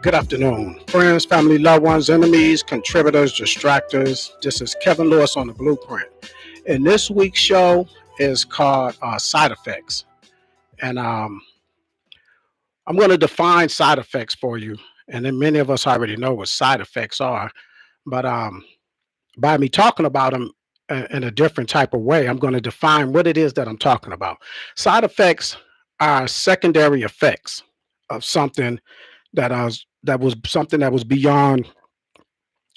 Good afternoon, friends, family, loved ones, enemies, contributors, distractors. This is Kevin Lewis on the Blueprint. And this week's show is called Side Effects. And I'm going to define side effects for you. And then many of us already know what side effects are. But by me talking about them in a different type of way, I'm going to define what it is that I'm talking about. Side effects are secondary effects of something that was something that was beyond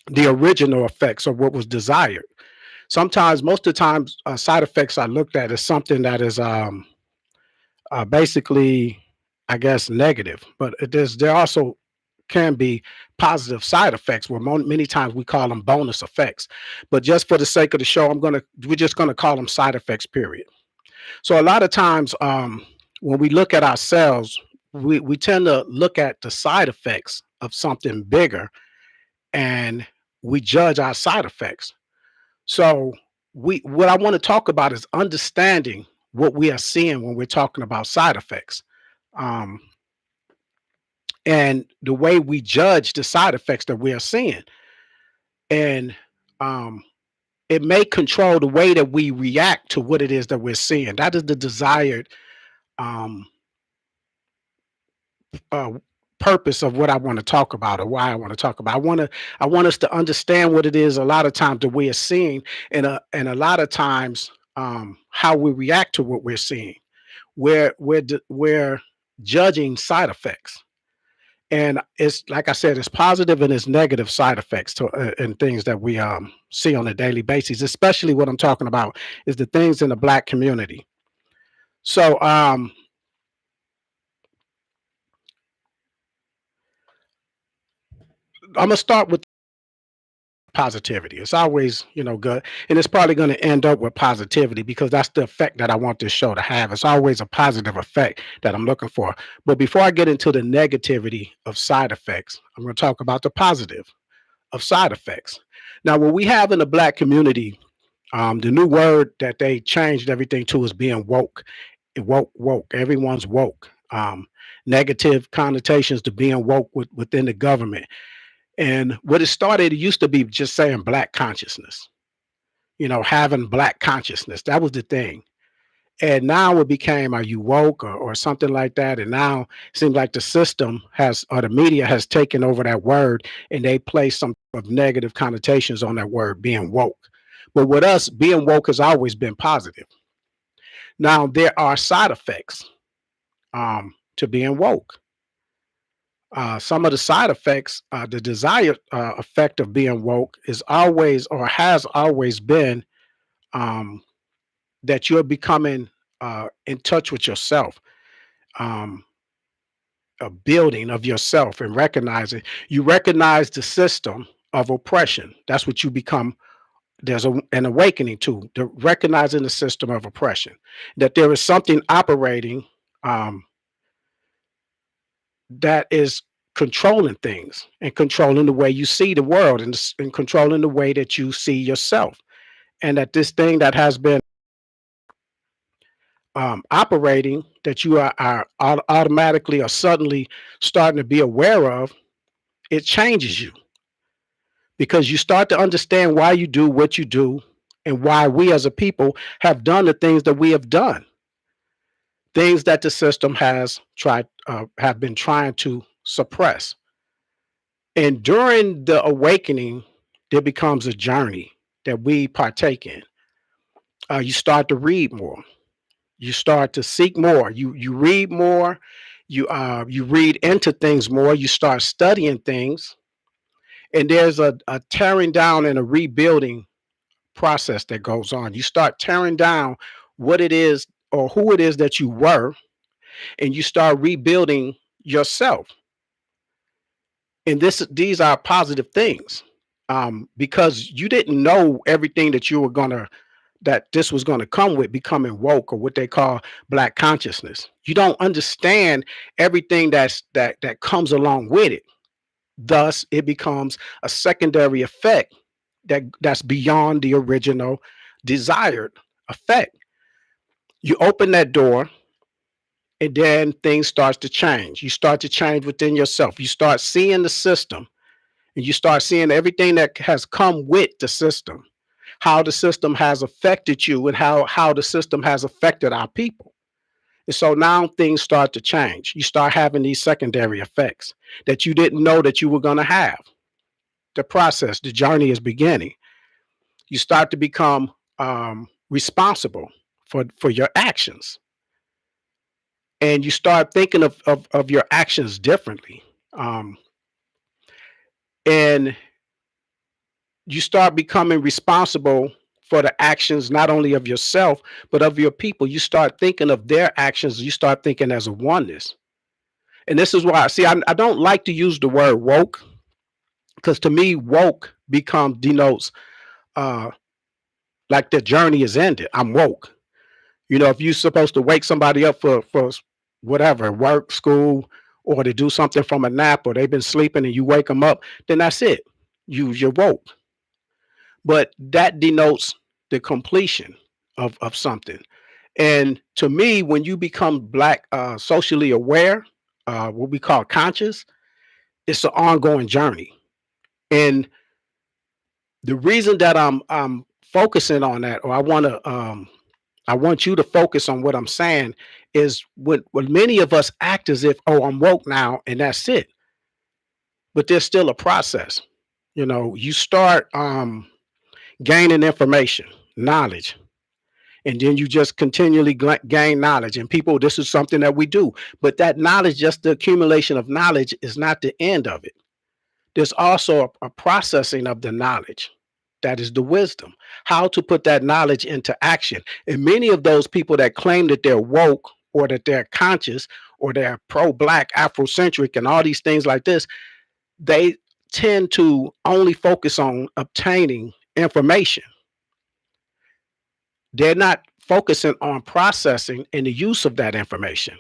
the original effects of what was desired. Sometimes, most of the times, side effects I looked at as something that is basically, I guess, negative. But there also can be positive side effects where many times we call them bonus effects. But just for the sake of the show, we're just gonna call them side effects. Period. So a lot of times, when we look at ourselves, we tend to look at the side effects of something bigger, and we judge our side effects. So what I want to talk about is understanding what we are seeing when we're talking about side effects. Um, and the way we judge the side effects that we are seeing. And um, it may control the way that we react to what it is that we're seeing. That is the desired um, uh, purpose of what I want to talk about, or why I want to talk about. I want us to understand what it is a lot of times that we are seeing, and a lot of times how we react to what we're seeing. We're judging side effects, and it's like I said, it's positive and it's negative side effects to and things that we see on a daily basis. Especially what I'm talking about is the things in the Black community. So I'm gonna start with positivity. It's always, good. And it's probably going to end up with positivity because that's the effect that I want this show to have. It's always a positive effect that I'm looking for. But before I get into the negativity of side effects, I'm going to talk about the positive of side effects. Now, what we have in the Black community, the new word that they changed everything to is being woke. Woke. Everyone's woke. Negative connotations to being woke within the government. And what it started, it used to be just saying Black consciousness, having Black consciousness. That was the thing. And now it became, are you woke, or something like that? And now it seems like the system has, or the media has taken over that word, and they place some of negative connotations on that word, being woke. But with us, being woke has always been positive. Now, there are side effects to being woke. Some of the side effects, the desired effect of being woke is always, or has always been, um, that you're becoming in touch with yourself, um, a building of yourself, and recognizing you recognize the system of oppression. That's what you become. There's an awakening to the recognizing the system of oppression, that there is something operating um, that is controlling things and controlling the way you see the world, and controlling the way that you see yourself. And that this thing that has been operating, that you are automatically or suddenly starting to be aware of, it changes you because you start to understand why you do what you do, and why we as a people have done the things that we have done, things that the system has have been trying to suppress. And during the awakening, there becomes a journey that we partake in. You start to read more. You start to seek more. You read more. You read into things more. You start studying things, and there's a tearing down and a rebuilding process that goes on. You start tearing down what it is or who it is that you were, and you start rebuilding yourself. And these are positive things, because you didn't know everything that you were gonna that this was going to come with becoming woke, or what they call Black consciousness. You don't understand everything that comes along with it. Thus it becomes a secondary effect that's beyond the original desired effect. You open that door, and then things starts to change. You start to change within yourself. You start seeing the system, and you start seeing everything that has come with the system, how the system has affected you, and how the system has affected our people. And so now things start to change. You start having these secondary effects that you didn't know that you were going to have. The process, the journey is beginning. You start to become responsible for your actions, and you start thinking of your actions differently. Um, and you start becoming responsible for the actions not only of yourself but of your people. You start thinking of their actions. You start thinking as a oneness. And this is why, see, I don't like to use the word woke, because to me woke becomes denotes uh like the journey is ended. I'm woke. If you're supposed to wake somebody up for whatever, work, school, or to do something from a nap, or they've been sleeping and you wake them up, then that's it. You're woke. But that denotes the completion of something. And to me, when you become black, socially aware, what we call conscious, it's an ongoing journey. And the reason that I'm focusing on that, or I want you to focus on what I'm saying, is when many of us act as if, oh, I'm woke now and that's it. But there's still a process. You start gaining information, knowledge, and then you just continually gain knowledge. And people, this is something that we do. But that knowledge, just the accumulation of knowledge, is not the end of it. There's also a processing of the knowledge. That is the wisdom, how to put that knowledge into action. And many of those people that claim that they're woke, or that they're conscious, or they're pro-black, Afrocentric, and all these things like this, they tend to only focus on obtaining information. They're not focusing on processing and the use of that information.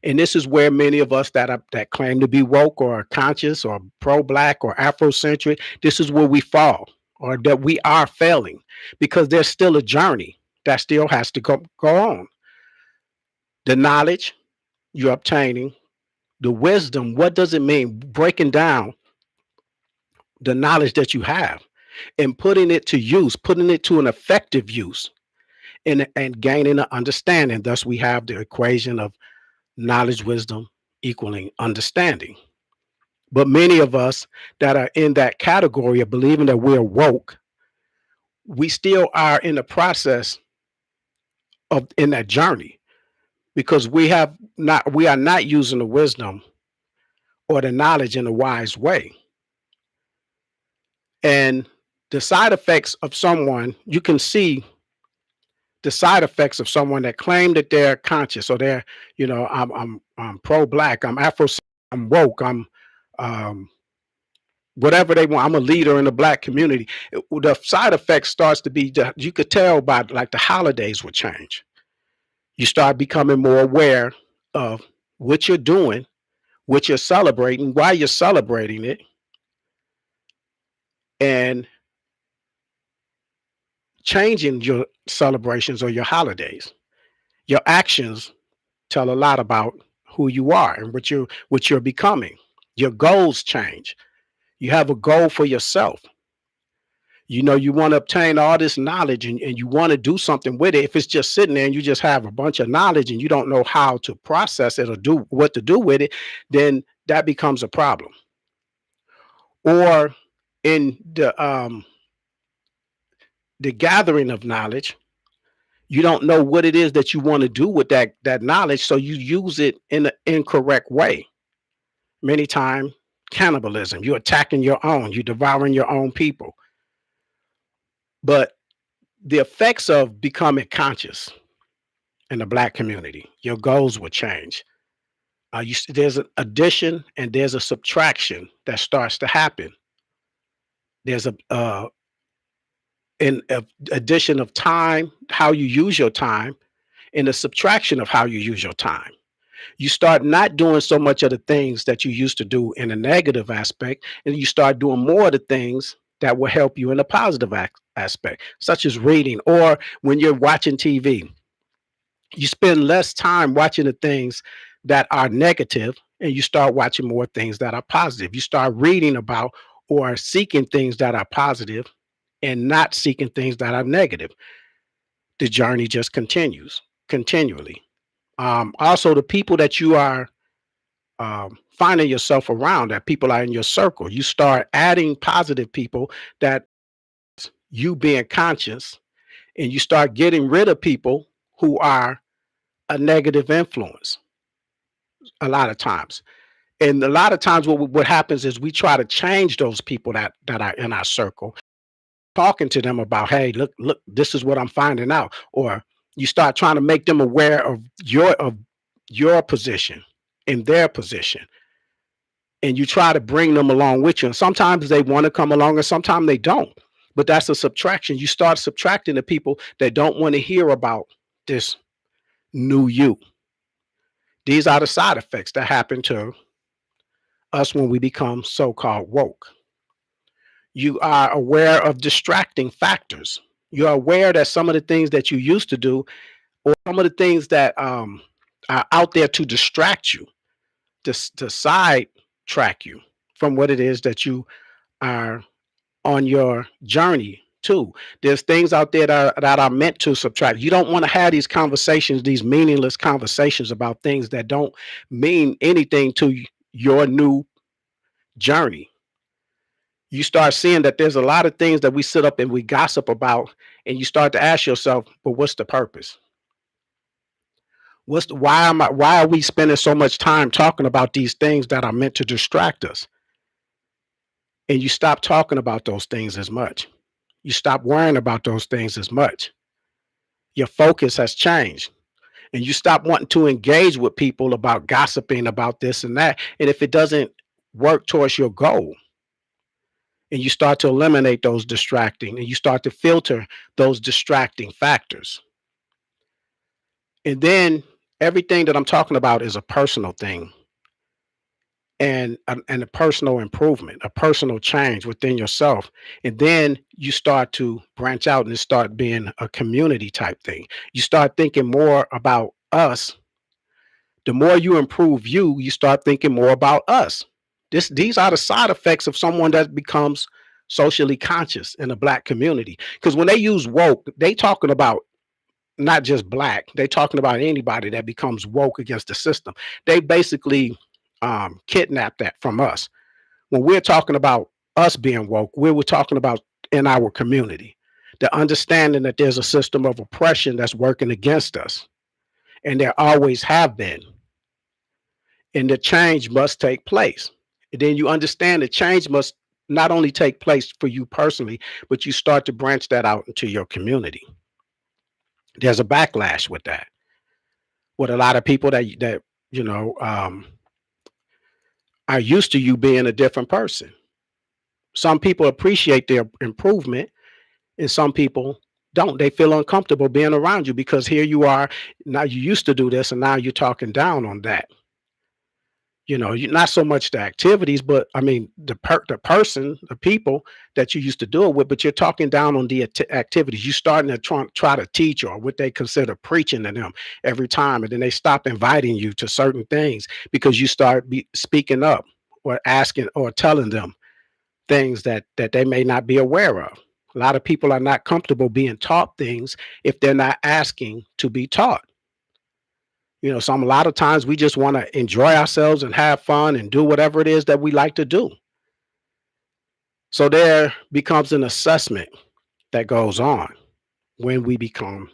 And this is where many of us that claim to be woke or conscious or pro-black or Afrocentric, this is where we fall, or that we are failing, because there's still a journey that still has to go on. The knowledge you're obtaining, the wisdom, what does it mean? Breaking down the knowledge that you have and putting it to use, putting it to an effective use, and gaining an understanding. Thus, we have the equation of knowledge, wisdom equaling understanding. But many of us that are in that category of believing that we're woke, we still are in the process of in that journey, because we are not using the wisdom or the knowledge in a wise way. And the side effects of someone, you can see the side effects of someone that claim that they're conscious, or they're, I'm pro-black, I'm Afro, I'm woke, I'm um, whatever they want. I'm a leader in the black community. The side effect starts to be, you could tell by, like, the holidays will change. You start becoming more aware of what you're doing, what you're celebrating, why you're celebrating it, and changing your celebrations or your holidays. Your actions tell a lot about who you are and what you're becoming. Your goals change. You have a goal for yourself. You want to obtain all this knowledge, and you want to do something with it. If it's just sitting there and you just have a bunch of knowledge and you don't know how to process it or do what to do with it, then that becomes a problem. Or in the gathering of knowledge, you don't know what it is that you want to do with that knowledge, so you use it in an incorrect way. Many times, cannibalism, you're attacking your own, you're devouring your own people. But the effects of becoming conscious in the black community, your goals will change. There's an addition and there's a subtraction that starts to happen. There's a addition of time, how you use your time, and a subtraction of how you use your time. You start not doing so much of the things that you used to do in a negative aspect, and you start doing more of the things that will help you in a positive aspect, such as reading, or when you're watching TV. You spend less time watching the things that are negative and you start watching more things that are positive. You start reading about or seeking things that are positive and not seeking things that are negative. The journey just continues continually. Also, the people that you are finding yourself around, that people are in your circle, you start adding positive people, that you being conscious, and you start getting rid of people who are a negative influence a lot of times. And a lot of times what happens is we try to change those people that are in our circle, talking to them about, hey, look, this is what I'm finding out. Or you start trying to make them aware of your position in their position. And you try to bring them along with you. And sometimes they want to come along and sometimes they don't. But that's a subtraction. You start subtracting the people that don't want to hear about this new you. These are the side effects that happen to us when we become so-called woke. You are aware of distracting factors. You're aware that some of the things that you used to do, or some of the things that are out there to distract you, to sidetrack you from what it is that you are on your journey to. There's things out there that are meant to subtract. You don't want to have these conversations, these meaningless conversations about things that don't mean anything to your new journey. You start seeing that there's a lot of things that we sit up and we gossip about, and you start to ask yourself, but what's the purpose? Why are we spending so much time talking about these things that are meant to distract us? And you stop talking about those things as much. You stop worrying about those things as much. Your focus has changed. And you stop wanting to engage with people about gossiping about this and that. And if it doesn't work towards your goal, and you start to eliminate those distracting, and you start to filter those distracting factors. And then everything that I'm talking about is a personal thing, and a personal improvement, a personal change within yourself. And then you start to branch out and start being a community type thing. You start thinking more about us. The more you improve you, you start thinking more about us. These are the side effects of someone that becomes socially conscious in the black community. Because when they use woke, they talking about not just black, they talking about anybody that becomes woke against the system. They basically kidnap that from us. When we're talking about us being woke, we were talking about in our community, the understanding that there's a system of oppression that's working against us, and there always have been, and the change must take place. And then you understand the change must not only take place for you personally, but you start to branch that out into your community. There's a backlash with that, with a lot of people that you know are used to you being a different person. Some people appreciate their improvement, and some people don't. They feel uncomfortable being around you because here you are, now you used to do this and now you're talking down on that. You not so much the activities, but I mean the person, the people that you used to do it with, but you're talking down on the activities. You starting to try to teach, or what they consider preaching to them every time, and then they stop inviting you to certain things because you start speaking up or asking or telling them things that they may not be aware of. A lot of people are not comfortable being taught things if they're not asking to be taught. Some a lot of times we just want to enjoy ourselves and have fun and do whatever it is that we like to do. So there becomes an assessment that goes on when we become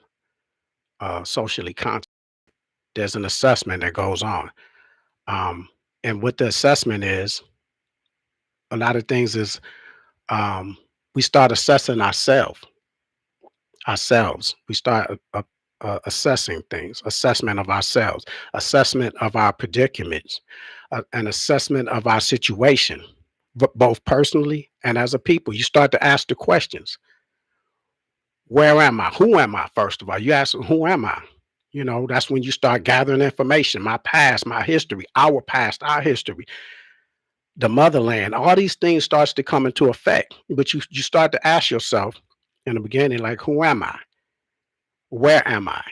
socially conscious. There's an assessment that goes on. Um, and what the assessment is, a lot of things is um, we start assessing ourselves. We start assessing things, assessment of ourselves, assessment of our predicaments, an assessment of our situation, both personally and as a people. You start to ask the questions: where am I? Who am I? First of all, you ask, who am I? That's when you start gathering information: my past, my history, our past, our history, the motherland. All these things starts to come into effect. But you start to ask yourself in the beginning, like, who am I? Where am I?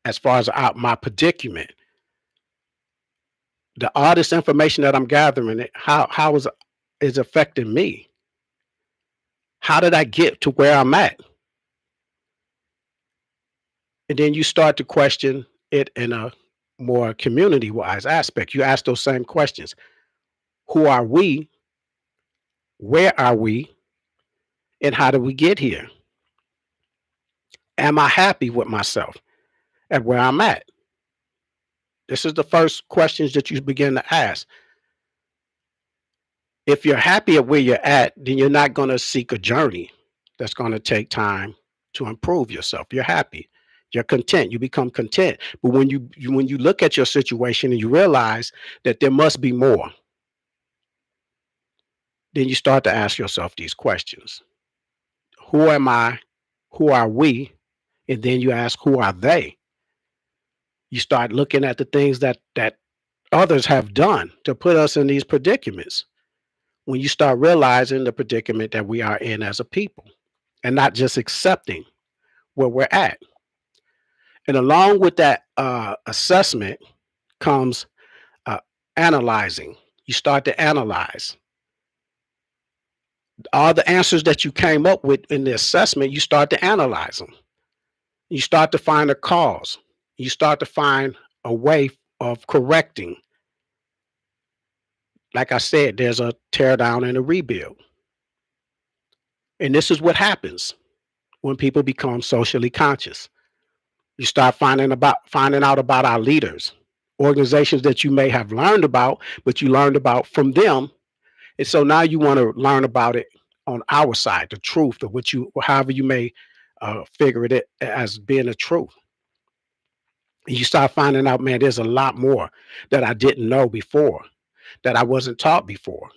as far as my predicament, all this information that I'm gathering, how is affecting me? How did I get to where I'm at? And then you start to question it in a more community wise aspect. You ask those same questions. Who are we? Where are we? And how did we get here? Am I happy with myself at where I'm at? This is the first questions that you begin to ask. If you're happy at where you're at, then you're not going to seek a journey that's going to take time to improve yourself. You're happy. You're content. You become content. But when you look at your situation and you realize that there must be more, then you start to ask yourself these questions. Who am I? Who are we? And then you ask, who are they? You start looking at the things that others have done to put us in these predicaments. When you start realizing the predicament that we are in as a people and not just accepting where we're at. And along with that assessment comes uh, analyzing. You start to analyze all the answers that you came up with in the assessment. You start to analyze them. You start to find a cause. You start to find a way of correcting. Like I said, there's a tear down and a rebuild. And this is what happens when people become socially conscious. You start finding out about our leaders, organizations that you may have learned about, but you learned about from them. And so now you want to learn about it on our side, the truth of what you, however you may figure it as being a truth. And you start finding out, man, there's a lot more that I didn't know before, that I wasn't taught before.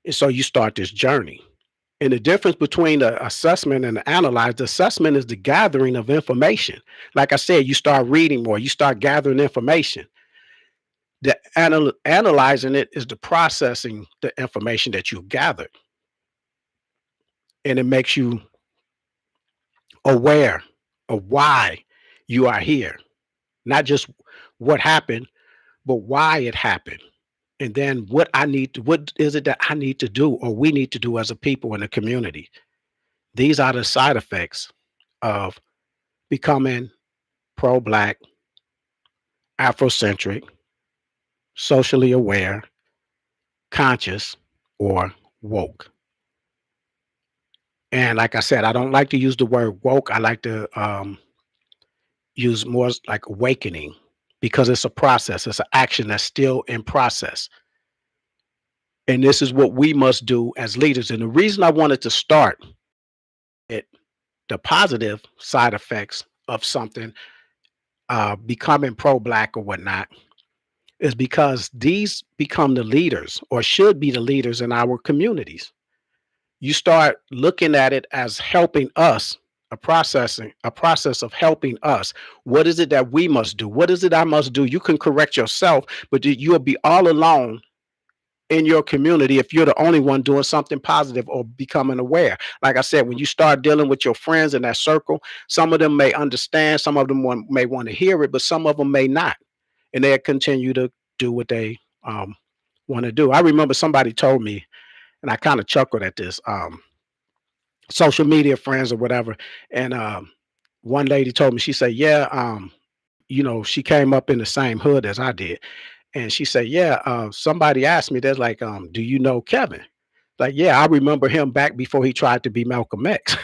And so you start this journey. And the difference between the assessment and the analyze, the assessment is the gathering of information. Like I said, you start reading more, you start gathering information. The analyzing it is the processing the information that you've gathered. And it makes you aware of why you are here. Not just what happened, but why it happened. And then what is it that I need to do or we need to do as a people in the community? These are the side effects of becoming pro-black, Afrocentric, socially aware, conscious, or woke. And like I said, I don't like to use the word woke. I like to use more like awakening because it's a process. It's an action that's still in process. And this is what we must do as leaders. And the reason I wanted to start it, the positive side effects of something becoming pro-black or whatnot, is because these become the leaders or should be the leaders in our communities. You start looking at it as helping us, a process of helping us. What is it that we must do? What is it I must do? You can correct yourself, but you'll be all alone in your community if you're the only one doing something positive or becoming aware. Like I said, when you start dealing with your friends in that circle, some of them may understand, some of them may want to hear it, but some of them may not, and they'll continue to do what they want to do. I remember somebody told me, and I kind of chuckled at this. Social media friends or whatever, and one lady told me, she said, "Yeah, she came up in the same hood as I did." And she said, "Yeah, somebody asked me, they're like, do you know Kevin?" Like, yeah, I remember him back before he tried to be Malcolm X.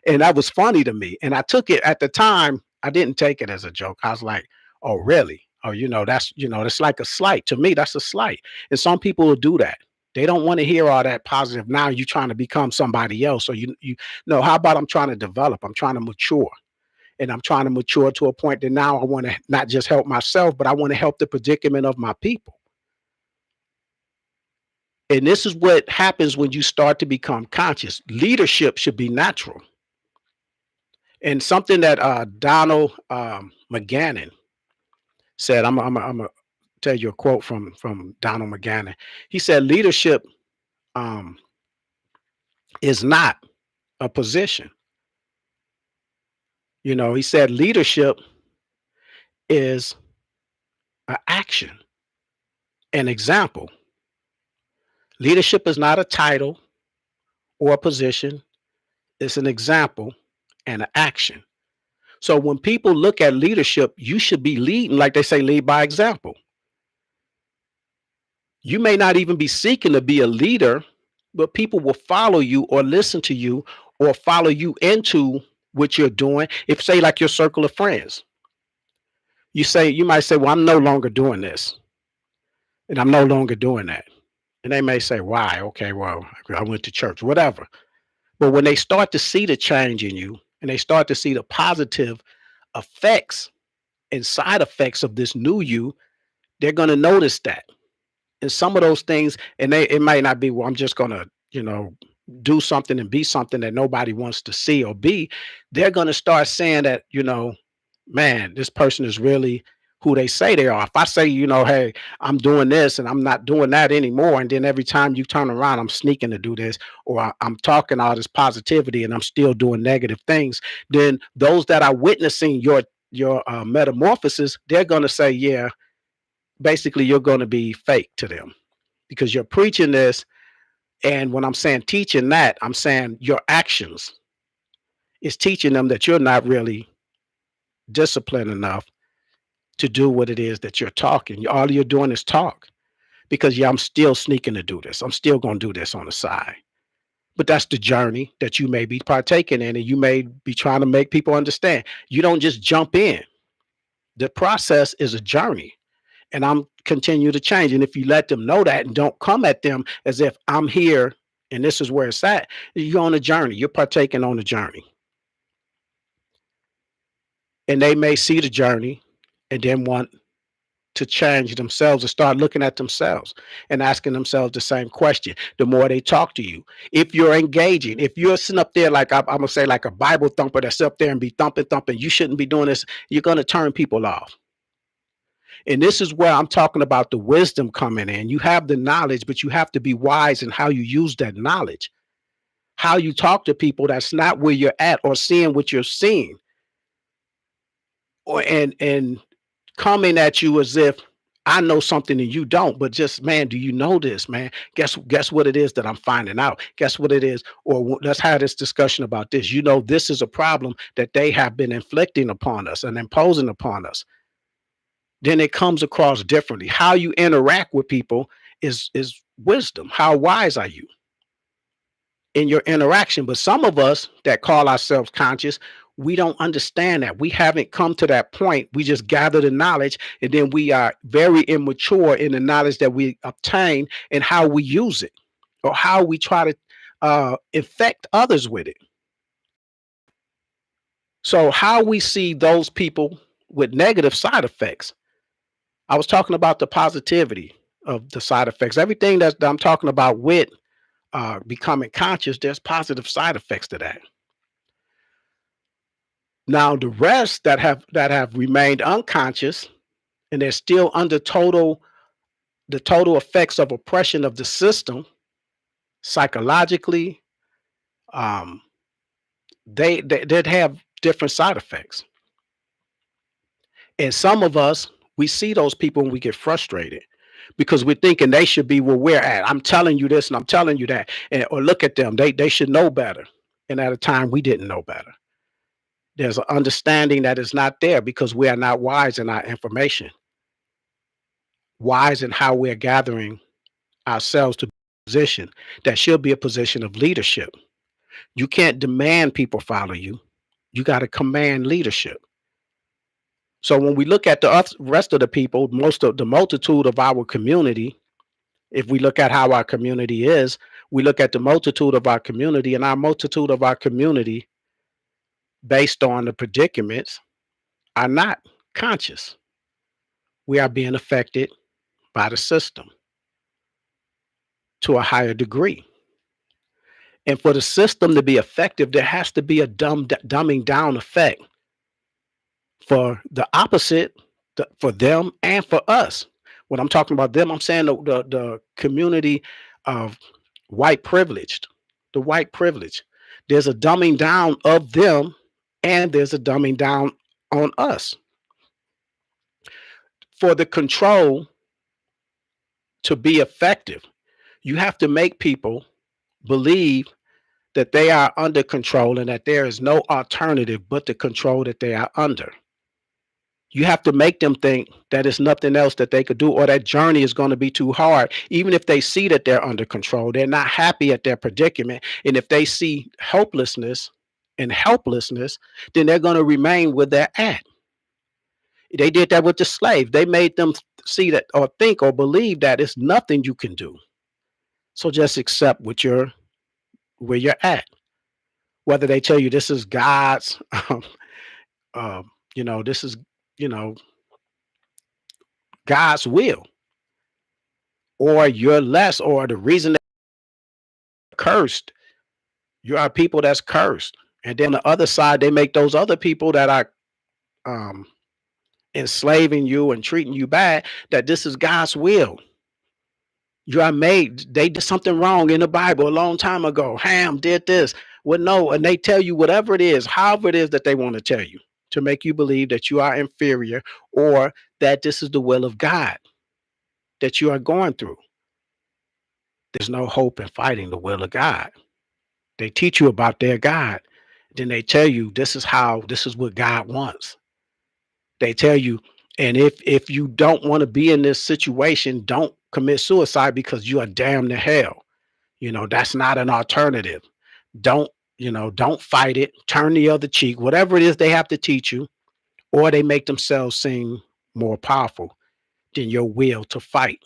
And that was funny to me. And I took it at the time, I didn't take it as a joke. I was like, oh, really? Oh, that's like a slight. To me, that's a slight. And some people will do that. They don't want to hear all that positive. Now you're trying to become somebody else. So you know, how about I'm trying to develop? I'm trying to mature. And I'm trying to mature to a point that now I want to not just help myself, but I want to help the predicament of my people. And this is what happens when you start to become conscious. Leadership should be natural. And something that Donald McGannon said, I'm gonna tell you a quote from Donald McGannon. He said, "Leadership um, is not a position. He said leadership is an action, an example. Leadership is not a title or a position, it's an example and an action. So when people look at leadership, you should be leading, like they say, lead by example. You may not even be seeking to be a leader, but people will follow you or listen to you or follow you into what you're doing. If, say, like your circle of friends, you might say, well, I'm no longer doing this and I'm no longer doing that. And they may say, why? Okay, well, I went to church, whatever. But when they start to see the change in you and they start to see the positive effects and side effects of this new you, they're going to notice that. And some of those things, and it might not be, well, I'm just gonna, do something and be something that nobody wants to see or be. They're gonna start saying that, man, this person is really who they say they are. If I say, hey, I'm doing this and I'm not doing that anymore, and then every time you turn around, I'm sneaking to do this, or I'm talking all this positivity and I'm still doing negative things, then those that are witnessing your metamorphosis, they're gonna say, yeah, basically you're going to be fake to them because you're preaching this. And when I'm saying teaching that, I'm saying your actions is teaching them that you're not really disciplined enough to do what it is that you're talking. All you're doing is talk because, yeah, I'm still sneaking to do this. I'm still going to do this on the side. But that's the journey that you may be partaking in, and you may be trying to make people understand. You don't just jump in. The process is a journey, and I'm continue to change. And if you let them know that and don't come at them as if I'm here and this is where it's at, you're on a journey. You're partaking on a journey. And they may see the journey and then want to change themselves and start looking at themselves and asking themselves the same question the more they talk to you. If you're engaging, if you're sitting up there like I'm gonna say, like a Bible thumper that's up there and be thumping, you shouldn't be doing this, you're gonna turn people off. And this is where I'm talking about the wisdom coming in. You have the knowledge, but you have to be wise in how you use that knowledge, how you talk to people that's not where you're at or seeing what you're seeing, or and coming at you as if I know something and you don't, but just, man, do you know this, man? Guess what it is that I'm finding out. Guess what it is, or let's have this discussion about this. This is a problem that they have been inflicting upon us and imposing upon us. Then it comes across differently. How you interact with people is wisdom. How wise are you in your interaction? But some of us that call ourselves conscious, we don't understand that. We haven't come to that point. We just gather the knowledge, and then we are very immature in the knowledge that we obtain and how we use it, or how we try to affect others with it. So how we see those people with negative side effects. I was talking about the positivity of the side effects. Everything that I'm talking about with becoming conscious, there's positive side effects to that. Now, the rest that have remained unconscious and they're still under the total effects of oppression of the system, psychologically, um, they'd have different side effects. And some of us, we see those people and we get frustrated because we're thinking they should be where we're at. I'm telling you this and I'm telling you that. And or look at them. They should know better. And at a time we didn't know better. There's an understanding that is not there because we are not wise in our information, wise in how we're gathering ourselves to be a position that should be a position of leadership. You can't demand people follow you. You got to command leadership. So when we look at the rest of the people, most of the multitude of our community, if we look at how our community is, we look at the multitude of our community, and our multitude of our community, based on the predicaments, are not conscious. We are being affected by the system to a higher degree. And for the system to be effective, there has to be a dumbing down effect for the opposite, for them and for us. When I'm talking about them, I'm saying the community of white privileged, the white privilege. There's a dumbing down of them and there's a dumbing down on us. For the control to be effective, you have to make people believe that they are under control and that there is no alternative but the control that they are under. You have to make them think that it's nothing else that they could do, or that journey is going to be too hard. Even if they see that they're under control, they're not happy at their predicament. And if they see hopelessness and helplessness, then they're going to remain where they're at. They did that with the slave. They made them see that, or think, or believe that it's nothing you can do. So just accept where you're at. Whether they tell you this is God's, this is, you know, God's will, or you're less, or the reason they're cursed, you are people that's cursed. And then the other side, they make those other people that are um, enslaving you and treating you bad, that this is God's will. You are made, they did something wrong in the Bible a long time ago. Ham did this. Well, no, and they tell you whatever it is, however it is that they want to tell you, to make you believe that you are inferior, or that this is the will of God that you are going through. There's no hope in fighting the will of God. They teach you about their God. Then they tell you this is what God wants. They tell you, and if you don't want to be in this situation, don't commit suicide because you are damned to hell. That's not an alternative. Don't, don't fight it. Turn the other cheek. Whatever it is they have to teach you, or they make themselves seem more powerful than your will to fight.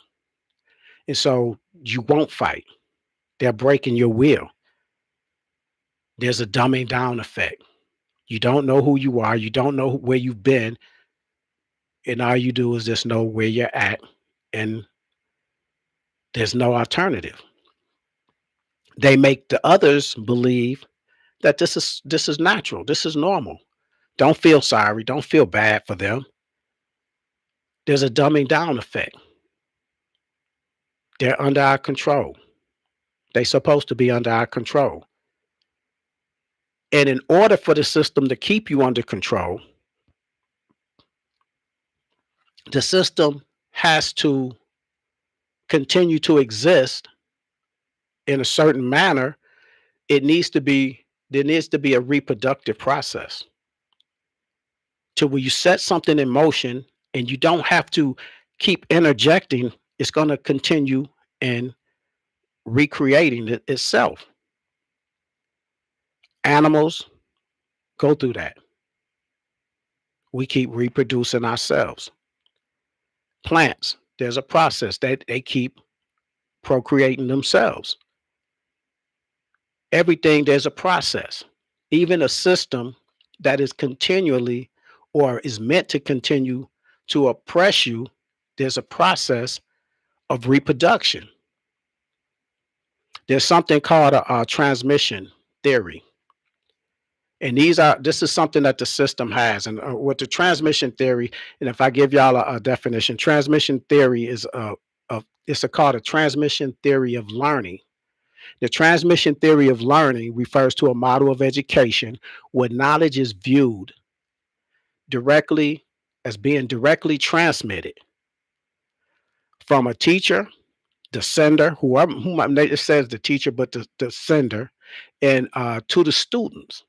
And so you won't fight. They're breaking your will. There's a dumbing down effect. You don't know who you are. You don't know where you've been. And all you do is just know where you're at. And there's no alternative. They make the others believe that this is natural. This is normal. Don't feel sorry. Don't feel bad for them. There's a dumbing down effect. They're under our control. They're supposed to be under our control. And in order for the system to keep you under control, the system has to continue to exist in a certain manner. There needs to be a reproductive process to where you set something in motion and you don't have to keep interjecting. It's going to continue and recreating itself. Animals go through that. We keep reproducing ourselves. Plants, there's a process that they keep procreating themselves. Everything, there's a process. Even a system that is continually, or is meant to continue to oppress you, there's a process of reproduction. There's something called a transmission theory. And this is something that the system has. And with the transmission theory, and if I give y'all a definition, transmission theory is called a transmission theory of learning. The transmission theory of learning refers to a model of education where knowledge is viewed directly as being directly transmitted from a teacher, the sender, whom it says the teacher, but the sender, and to the students.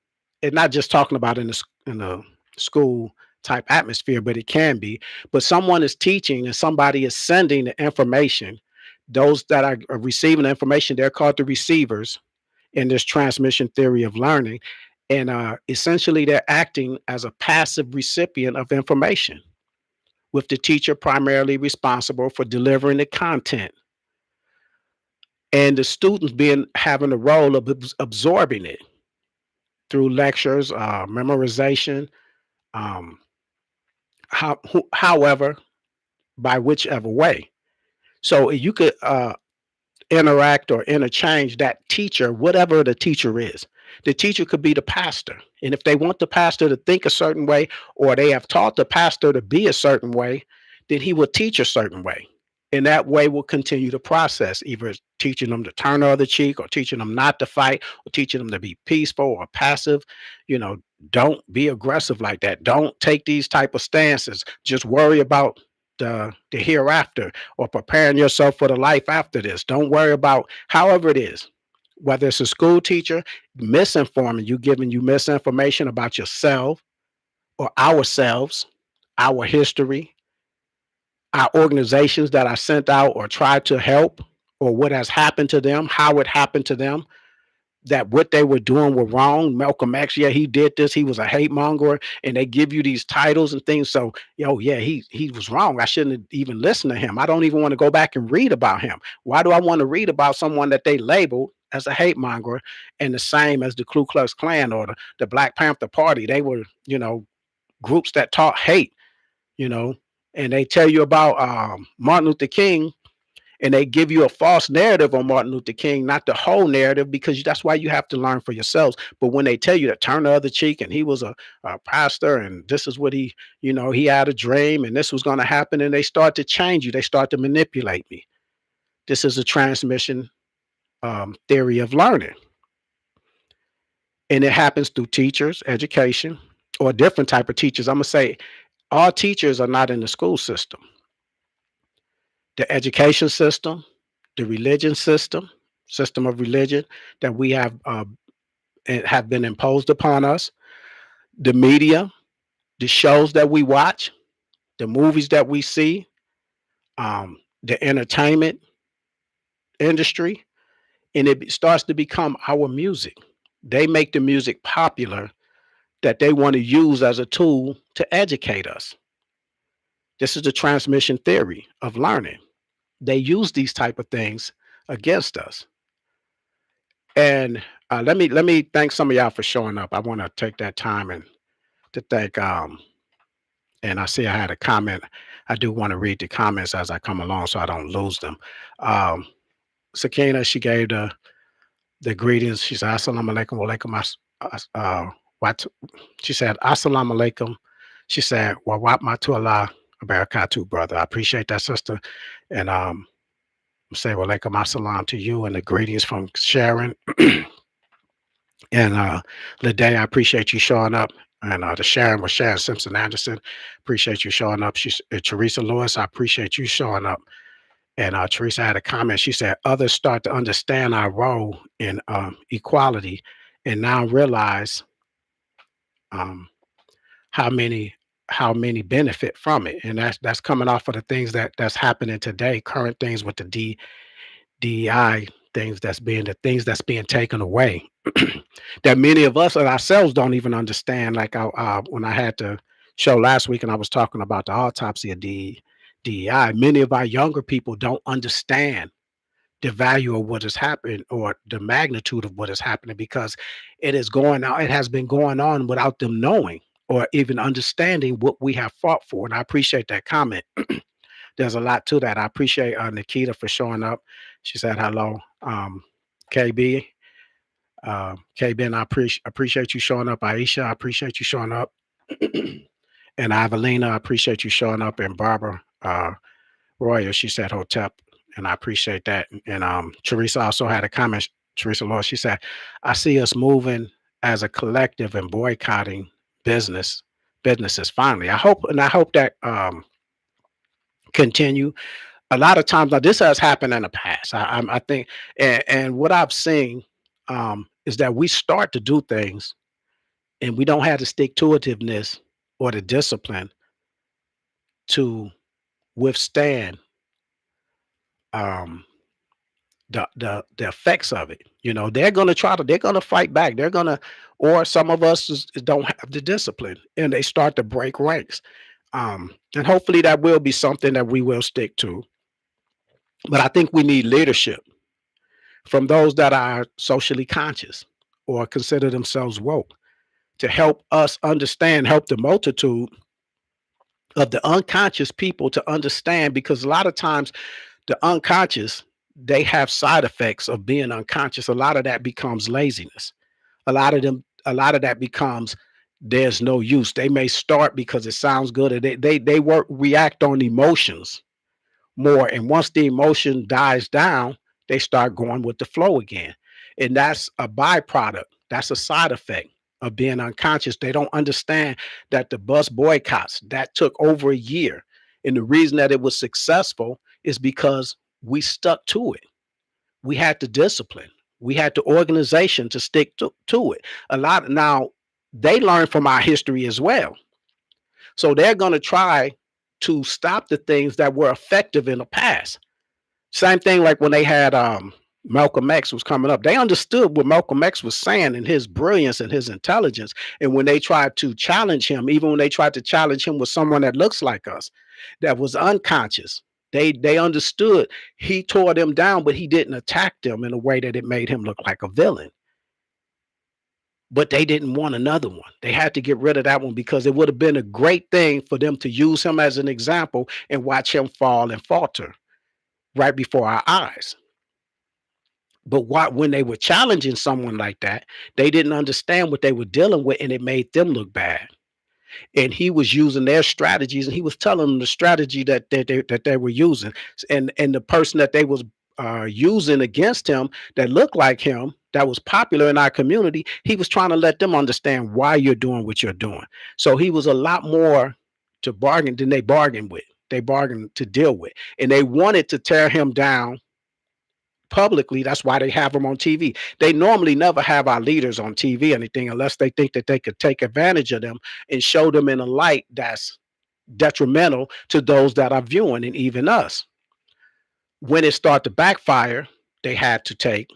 And not just talking about in a school type atmosphere, but it can be. But someone is teaching and somebody is sending the information. Those that are receiving the information, they're called the receivers in this transmission theory of learning. And essentially, they're acting as a passive recipient of information, with the teacher primarily responsible for delivering the content, and the students having the role of absorbing it through lectures, memorization, um, however, by whichever way. So you could interact or interchange that teacher, whatever the teacher is. The teacher could be the pastor. And if they want the pastor to think a certain way, or they have taught the pastor to be a certain way, then he will teach a certain way. In that way, we'll continue the process, either teaching them to turn the other cheek or teaching them not to fight or teaching them to be peaceful or passive. You know, don't be aggressive like that. Don't take these type of stances. Just worry about the hereafter or preparing yourself for the life after this. Don't worry about however it is, whether it's a school teacher misinforming you, giving you misinformation about yourself or ourselves, our history, our organizations that are sent out or try to help, or what has happened to them, how it happened to them, that what they were doing were wrong. Malcolm X, yeah, he did this. He was a hate monger, and they give you these titles and things. So, yeah, he was wrong. I shouldn't have even listened to him. I don't even want to go back and read about him. Why do I want to read about someone that they labeled as a hate monger, and the same as the Ku Klux Klan or the Black Panther Party? They were, groups that taught hate, you know, and they tell you about Martin Luther King, and they give you a false narrative on Martin Luther King, not the whole narrative, because that's why you have to learn for yourselves. But when they tell you to turn the other cheek, and he was a pastor, and this is what he had a dream, and this was going to happen, and they start to change you, they start to manipulate me. This is a transmission theory of learning, and it happens through teachers, education, or different type of teachers. I'm gonna say all teachers are not in the school system. The education system, the religion system of religion that we have been imposed upon us, the media, the shows that we watch, the movies that we see, the entertainment industry, and it starts to become our music. They make the music popular that they want to use as a tool to educate us. This is the transmission theory of learning. They use these type of things against us. And let me thank some of y'all for showing up. I want to take that time and to thank and I see I had a comment. I do want to read the comments as I come along so I don't lose them. Um Sakina, she gave the greetings. She said assalamu alaikum wa alaikum what she said assalamu alaikum. She said wa rahmatu Allah barakatuh, brother. I appreciate that, sister. And say wa alaikum assalam to you, and the greetings from Sharon. And Lede, I appreciate you showing up. And the Sharon was Sharon Simpson Anderson. Appreciate you showing up. She's Teresa Lewis. I appreciate you showing up. And Teresa had a comment. She said, others start to understand our role in equality and now realize um, how many benefit from it. And that's coming off of the things that's happening today, current things with the DEI things that's being taken away that many of us and ourselves don't even understand. Like when I had the show last week and I was talking about the autopsy of DEI, many of our younger people don't understand the value of what has happened or the magnitude of what is happening because it is going on. It has been going on without them knowing or even understanding what we have fought for. And I appreciate that comment. There's a lot to that. I appreciate Nikita for showing up. She said hello. KB, KB, and I appreciate you showing up. Aisha, I appreciate you showing up. And Evelina, I appreciate you showing up. And Barbara Royal, she said Hotep, and I appreciate that. And Teresa also had a comment. Teresa Law, she said, I see us moving as a collective and boycotting businesses finally. I hope that continue. A lot of times now this has happened in the past. I think, and what I've seen is that we start to do things and we don't have the stick to itiveness or the discipline to withstand um, the effects of it. They're gonna fight back. Or some of us don't have the discipline and they start to break ranks. And hopefully that will be something that we will stick to. But I think we need leadership from those that are socially conscious or consider themselves woke to help us understand, help the multitude of the unconscious people to understand, because a lot of times the unconscious, they have side effects of being unconscious. A lot of that becomes laziness. A lot of that becomes there's no use. They may start because it sounds good, and they react on emotions more. And once the emotion dies down, they start going with the flow again. And that's a byproduct. That's a side effect of being unconscious. They don't understand that the bus boycotts that took over a year. And the reason that it was successful is because we stuck to it. We had the discipline. We had the organization to stick to it. A lot now, they learn from our history as well. So they're going to try to stop the things that were effective in the past. Same thing like when they had Malcolm X was coming up. They understood what Malcolm X was saying and his brilliance and his intelligence. And when they tried to challenge him, even when they tried to challenge him with someone that looks like us, that was unconscious, they understood. He tore them down, but he didn't attack them in a way that it made him look like a villain. But they didn't want another one. They had to get rid of that one because it would have been a great thing for them to use him as an example and watch him fall and falter right before our eyes. But when they were challenging someone like that, they didn't understand what they were dealing with, and it made them look bad. And he was using their strategies, and he was telling them the strategy that they were using, and the person that they was using against him that looked like him, that was popular in our community, he was trying to let them understand why you're doing what you're doing. So he was a lot more to bargain than they bargained with. They bargained to deal with, and they wanted to tear him down publicly. That's why they have them on TV. They normally never have our leaders on TV or anything unless they think that they could take advantage of them and show them in a light that's detrimental to those that are viewing and even us. When it started to backfire, they had to take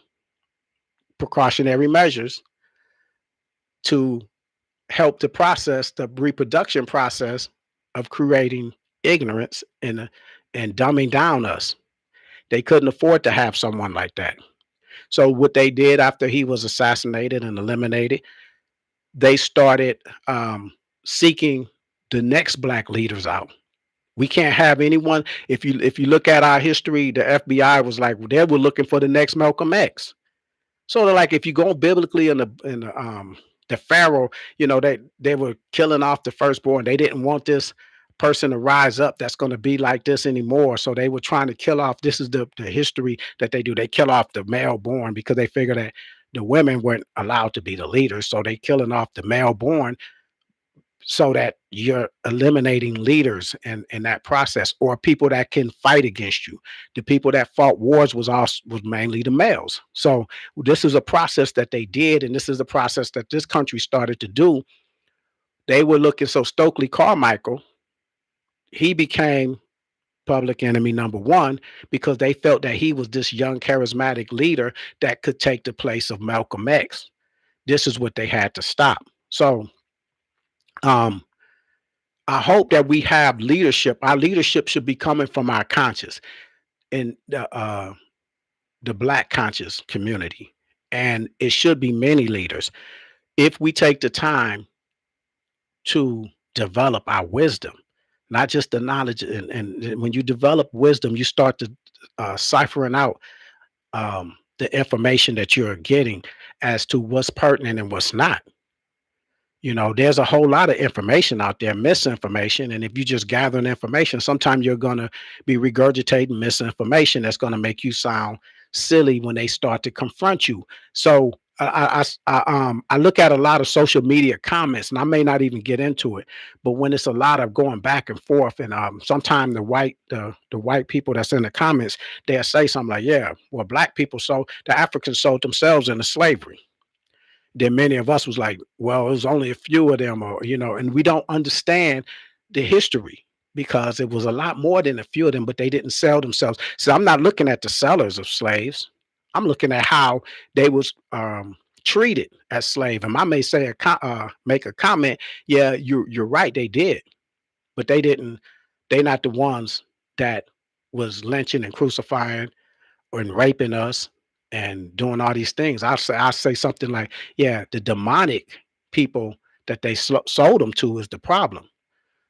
precautionary measures to help the process, the reproduction process of creating ignorance and dumbing down us. They couldn't afford to have someone like that. So what they did after he was assassinated and eliminated, they started seeking the next black leaders out. We can't have anyone. If you look at our history, the FBI was like they were looking for the next Malcolm X. So they're like if you go biblically in the Pharaoh, they were killing off the firstborn. They didn't want this person to rise up that's going to be like this anymore. So they were trying to kill off. This is the history that they do. They kill off the male born because they figure that the women weren't allowed to be the leaders. So they killing off the male born so that you're eliminating leaders in that process or people that can fight against you. The people that fought wars was mainly the males. So this is a process that they did, and this is a process that this country started to do. They were looking. So Stokely Carmichael, he became public enemy number one because they felt that he was this young charismatic leader that could take the place of Malcolm X. This is what they had to stop. So um I hope that we have leadership. Our leadership should be coming from our conscious and the black conscious community. And it should be many leaders. If we take the time to develop our wisdom, not just the knowledge. And when you develop wisdom, you start to ciphering out the information that you're getting as to what's pertinent and what's not. There's a whole lot of information out there, misinformation. And if you just gathering information, sometimes you're going to be regurgitating misinformation that's going to make you sound silly when they start to confront you. So I look at a lot of social media comments, and I may not even get into it, but when it's a lot of going back and forth, and sometimes the white people that's in the comments, they'll say something like, "Yeah, well, black people the Africans sold themselves into slavery." Then many of us was like, well, it was only a few of them, and we don't understand the history because it was a lot more than a few of them, but they didn't sell themselves. So I'm not looking at the sellers of slaves. I'm looking at how they was treated as slave. And I may say make a comment. Yeah, you're right. They did, but they didn't. They're not the ones that was lynching and crucifying and raping us and doing all these things. I say something like, yeah, the demonic people that they sold them to is the problem,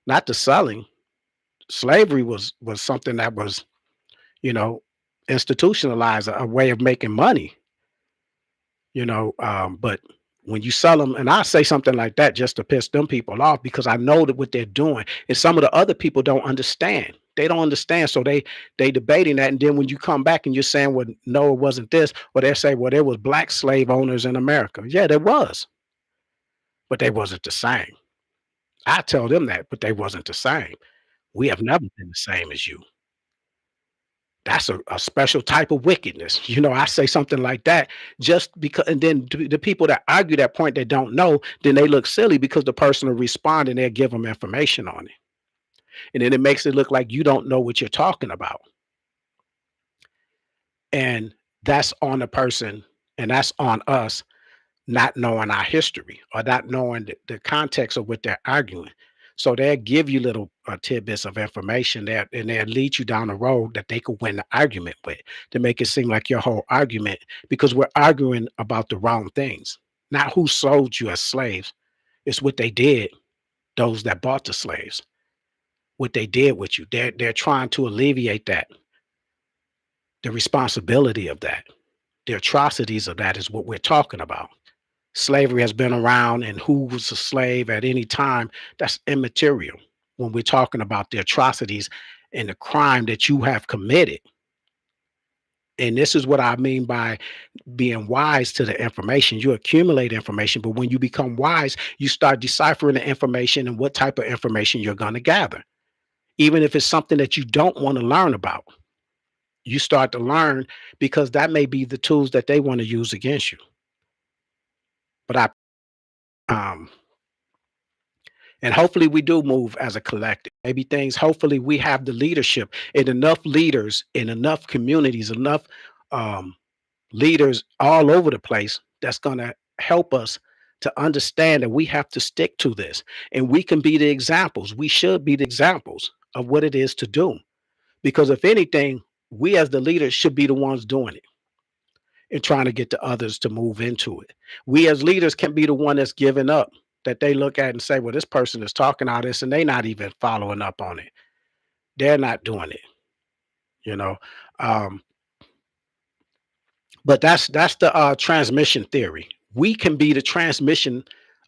not the selling. Slavery was something that was, you know, institutionalized, a way of making money. But when you sell them, and I say something like that just to piss them people off because I know that what they're doing, and some of the other people don't understand. They don't understand. So they debating that. And then when you come back and you're saying, well, no, it wasn't this, or they say, well, there was black slave owners in America. Yeah, there was, but they wasn't the same. I tell them that, but they wasn't the same. We have never been the same as you. That's a special type of wickedness. I say something like that just because, and then the people that argue that point that don't know, then they look silly because the person will respond and they'll give them information on it. And then it makes it look like you don't know what you're talking about. And that's on the person and that's on us not knowing our history or not knowing the context of what they're arguing. So they'll give you little tidbits of information that, and they'll lead you down a road that they could win the argument with to make it seem like your whole argument, because we're arguing about the wrong things, not who sold you as slaves. It's what they did, those that bought the slaves, what they did with you. They're trying to alleviate that, the responsibility of that, the atrocities of that is what we're talking about. Slavery has been around, and who was a slave at any time, that's immaterial when we're talking about the atrocities and the crime that you have committed. And this is what I mean by being wise to the information. You accumulate information, but when you become wise, you start deciphering the information and what type of information you're going to gather. Even if it's something that you don't want to learn about, you start to learn because that may be the tools that they want to use against you. But um, and hopefully we do move as a collective. Maybe things, hopefully we have the leadership and enough leaders in enough communities, enough um, leaders all over the place that's going to help us to understand that we have to stick to this. And we can be the examples. We should be the examples of what it is to do. Because if anything, we as the leaders should be the ones doing it and trying to get the others to move into it. We as leaders can be the one that's giving up, that they look at and say, well, this person is talking all this and they not even following up on it. They're not doing it, you know. Um, but that's the transmission theory. We can be the transmission,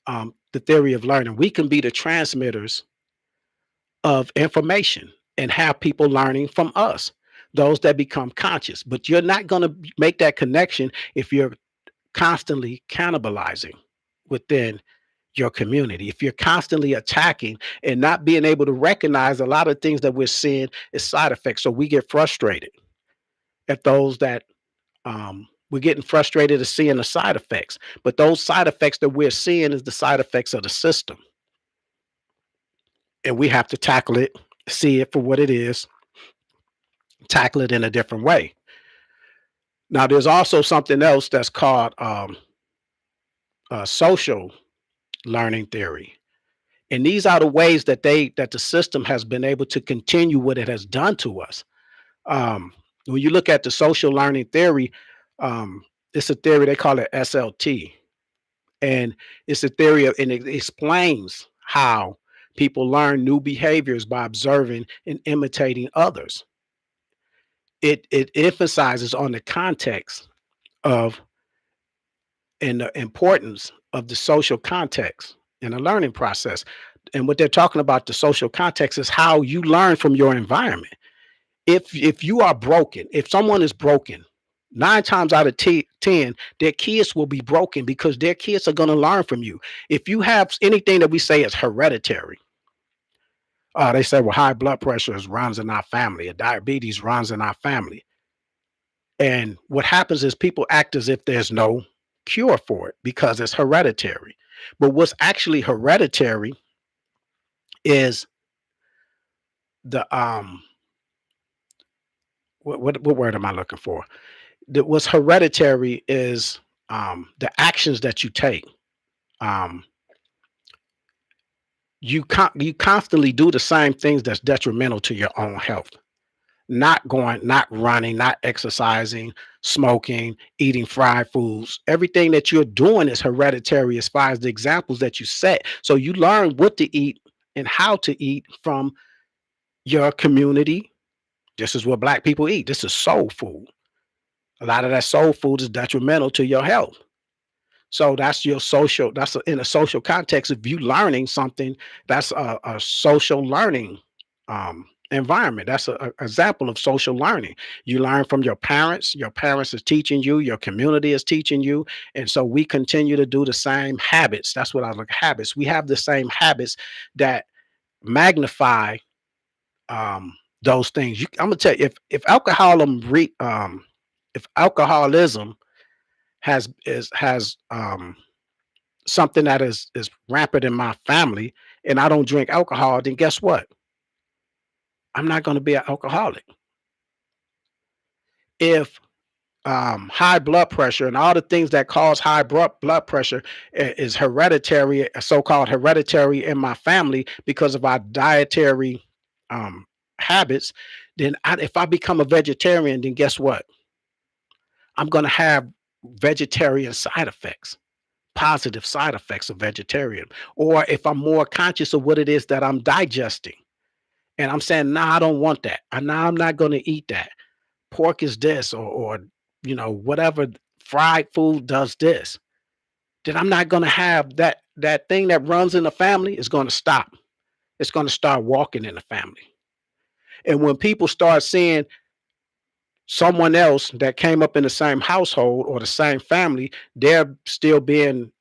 the theory of learning. We can be the transmitters of information and have people learning from us, those that become conscious. But you're not going to make that connection if you're constantly cannibalizing within your community. If you're constantly attacking and not being able to recognize a lot of things that we're seeing as side effects. So we get frustrated at those that we're getting frustrated at seeing the side effects. But those side effects that we're seeing is the side effects of the system. And we have to tackle it, see it for what it is, tackle it in a different way. Now, there's also something else that's called social learning theory. And these are the ways that the system has been able to continue what it has done to us. When you look at the social learning theory, it's a theory they call it SLT, and it's a theory of, and it explains how people learn new behaviors by observing and imitating others. It emphasizes on the context of and the importance of the social context in the learning process. And what they're talking about, the social context, is how you learn from your environment. If you are broken, if someone is broken, 9 times out of 10, their kids will be broken because their kids are going to learn from you. If you have anything that we say is hereditary, they say, well, high blood pressure runs in our family, or diabetes runs in our family. And what happens is people act as if there's no cure for it because it's hereditary. But what's actually hereditary is the what word am I looking for? What's hereditary is the actions that you take. Um, you constantly do the same things that's detrimental to your own health. Not running, not exercising, smoking, eating fried foods. Everything that you're doing is hereditary as far as the examples that you set. So you learn what to eat and how to eat from your community. This is what black people eat. This is soul food. A lot of that soul food is detrimental to your health. So that's your social, in a social context. If you learning something, that's a social learning environment. That's a example of social learning. You learn from your parents is teaching you, your community is teaching you, and so we continue to do the same habits. That's what I look at, habits. We have the same habits that magnify those things. I'm gonna tell you, if alcoholism has something that is rampant in my family, and I don't drink alcohol, then guess what? I'm not going to be an alcoholic. If high blood pressure and all the things that cause high blood pressure is hereditary, so-called hereditary in my family because of our dietary um, habits, then if I become a vegetarian, then guess what? I'm going to have vegetarian side effects, positive side effects of vegetarian. Or if I'm more conscious of what it is that I'm digesting, and I'm saying, nah, I don't want that. Nah, I'm not going to eat that. Pork is this, or whatever fried food does this, then I'm not going to have that thing that runs in the family is going to stop. It's going to start walking in the family. And when people start seeing someone else that came up in the same household or the same family, they're still being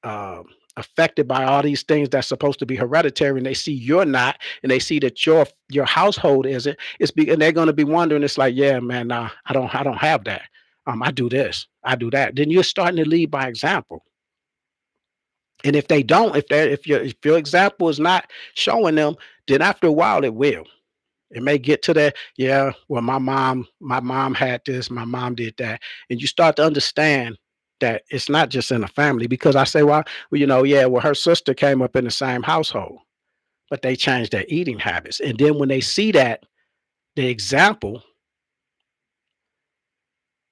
affected by all these things that's supposed to be hereditary, and they see you're not, and they see that your household isn't. And they're going to be wondering. It's like, yeah, man, nah, I don't have that. I do this, I do that. Then you're starting to lead by example. And if they don't, if your example is not showing them, then after a while it will. It may get to that, yeah, well, my mom had this, my mom did that. And you start to understand that it's not just in the family, because I say, well, yeah, well, her sister came up in the same household, but they changed their eating habits. And then when they see that, the example,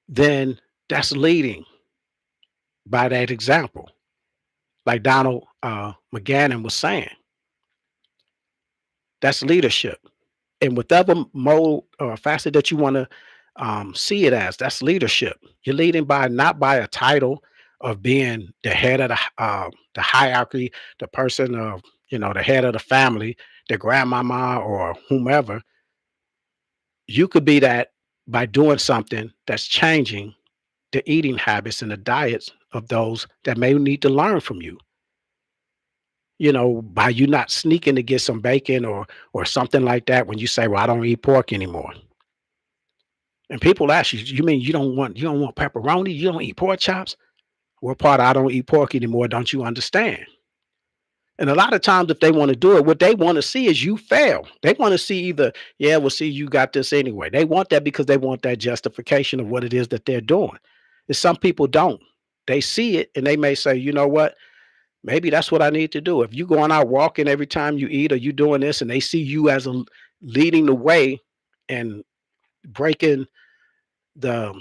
then that's leading by that example. Like Donald McGannon was saying, that's leadership. And whatever mode or facet that you want to see it as, that's leadership. You're leading by, not by a title of being the head of the hierarchy, the person of, the head of the family, the grandmama or whomever. You could be that by doing something that's changing the eating habits and the diets of those that may need to learn from you. By you not sneaking to get some bacon or something like that when you say, well, I don't eat pork anymore. And people ask you, you mean you don't want pepperoni? You don't eat pork chops? What part of I don't eat pork anymore don't you understand? And a lot of times, if they want to do it, what they want to see is you fail. They want to see either, yeah, well, see, you got this anyway. They want that because they want that justification of what it is that they're doing. And some people don't. They see it and they may say, you know what? Maybe that's what I need to do. If you going out walking every time you eat, or you doing this, and they see you as leading the way and breaking the